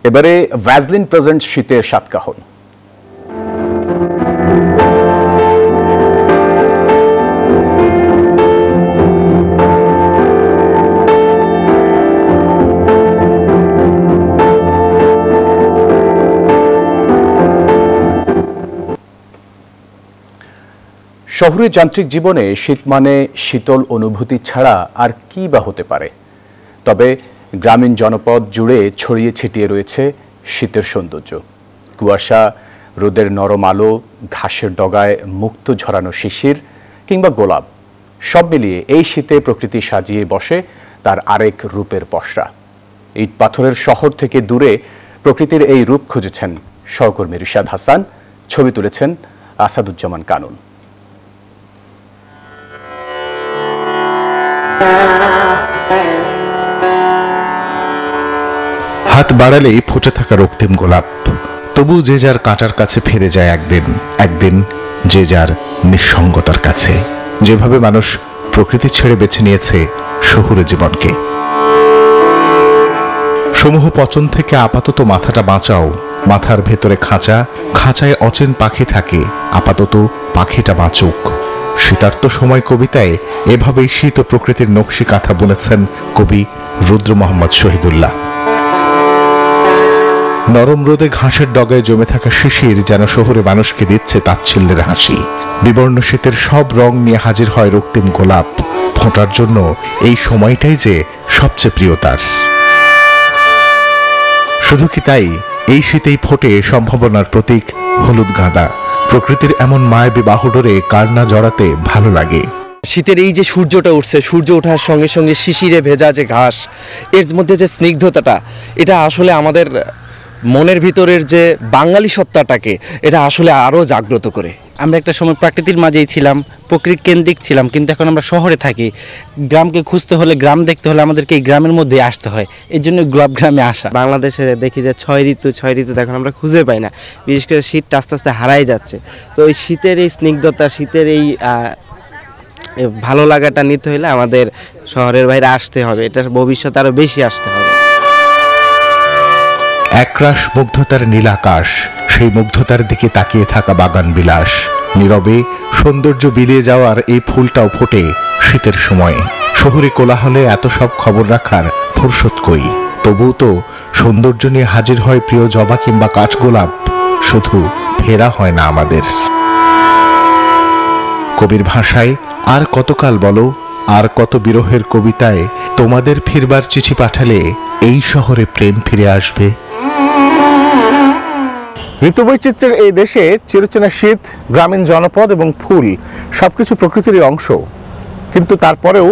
এবারে Vaseline present শীতের সাতকাহন। শহুরে যান্ত্রিক জীবনে শীত মানে শীতল অনুভূতি ছাড়া আর কি বা হতে পারে। তবে গ্রামীণ জনপদ জুড়ে ছড়িয়ে ছিটিয়ে রয়েছে শীতের সৌন্দর্য। কুয়াশা, রোদের নরম আলো, ঘাসের ডগায় মুক্ত ঝরানো শিশির কিংবা গোলাপ, সব মিলিয়ে এই শীতে প্রকৃতি সাজিয়ে বসে তার আরেক রূপের পসরা। ইট পাথরের শহর থেকে দূরে প্রকৃতির এই রূপ খুঁজেছেন সহকর্মী রিশাদ হাসান, ছবি তুলেছেন আসাদুজ্জামান কানুন। হাত বাড়ালেই ফুটে থাকা রক্তিম গোলাপ, তবু যে যার কাঁটার কাছে ফিরে যায় একদিন যে যার নিঃসঙ্গতার কাছে। যেভাবে মানুষ প্রকৃতি ছেড়ে বেছে নিয়েছে শহুরে জীবনকে। সমূহ পচন থেকে আপাতত মাথাটা বাঁচাও, মাথার ভেতরে খাঁচায় অচেন পাখি থাকে, আপাতত পাখিটা বাঁচুক। শীতার্ত সময় কবিতায় এভাবেই শীত ও প্রকৃতির নকশি কাঁথা বুনেছেন কবি রুদ্র মোহাম্মদ শহীদুল্লাহ। নরম রোদে ঘাসের ডগায় জমে থাকা শিশির যেন শহুরে মানুষকে দিচ্ছে তাচ্ছিল্যের হাসি। বিবর্ণ শীতের সব রং নিয়ে হাজির হয় রক্তিম গোলাপ। ফোঁটার জন্য এই সময়টাই যে সবচেয়ে প্রিয় তার। শুধু কি তাই, এই শীতেই ফোটে সম্ভাবনার প্রতীক হলুদ গাঁদা। প্রকৃতির এমন মায়াবী বাহুডোরে কার না জড়াতে ভালো লাগে। শীতের এই যে সূর্যটা উঠছে, সূর্য ওঠার সঙ্গে সঙ্গে শিশিরে ভেজা যে ঘাস, এর মধ্যে যে স্নিগ্ধতাটা, এটা আসলে আমাদের মনের ভিতরের যে বাঙালি সত্তাটাকে এটা আসলে আরও জাগ্রত করে। আমরা একটা সময় প্রকৃতির মাঝেই ছিলাম, প্রকৃতি কেন্দ্রিক ছিলাম, কিন্তু এখন আমরা শহরে থাকি। গ্রামকে খুঁজতে হলে, গ্রাম দেখতে হলে আমাদেরকে এই গ্রামের মধ্যে আসতে হয়। এর জন্য গোলাপ গ্রামে আসা। বাংলাদেশে দেখি যে 6 ঋতু এখন আমরা খুঁজে পাই না, বিশেষ করে শীতটা আস্তে আস্তে হারাই যাচ্ছে। তো ওই শীতের এই স্নিগ্ধতা, শীতের এই ভালো লাগাটা নিতে হলে আমাদের শহরের বাইরে আসতে হবে। এটা ভবিষ্যতে আরও বেশি আসতে হবে। একরাশ মুগ্ধতার নীল আকাশ, সেই মুগ্ধতার দিকে তাকিয়ে থাকা বাগান বিলাস। নীরবে সৌন্দর্য বিলিয়ে যাওয়ার এই ফুলটাও ফোটে শীতের সময়ে। শহুরে কোলাহলে এত সব খবর রাখার ফুরসত কই, তবুও তো সৌন্দর্য নিয়ে হাজির হয় প্রিয় জবা কিংবা কাঠগোলাপ। শুধু ফেরা হয় না আমাদের। কবির ভাষায় আর কতকাল বলো, আর কত বিরহের কবিতায় তোমাদের ফিরবার চিঠি পাঠালে এই শহরে প্রেম ফিরে আসবে। ঋতুবৈচিত্র্যের এই দেশে চিরচেনা শীত, গ্রামীণ জনপদ এবং ফুল সবকিছু প্রকৃতিরই অংশ। কিন্তু তারপরেও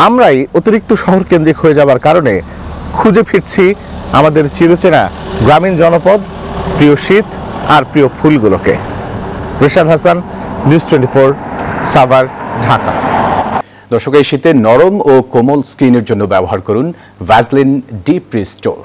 আমরাই অতিরিক্ত শহর কেন্দ্রিক হয়ে যাবার কারণে খুঁজে ফিরছি আমাদের চিরচেনা গ্রামীণ জনপদ, প্রিয় শীত আর প্রিয় ফুলগুলোকে। রিশাদ হাসান, নিউজ 24, সাভার, ঢাকা। দর্শক, এই শীতে নরম ও কোমল স্কিনের জন্য ব্যবহার করুন ভ্যাসলিন ডিপ রিস্টোর।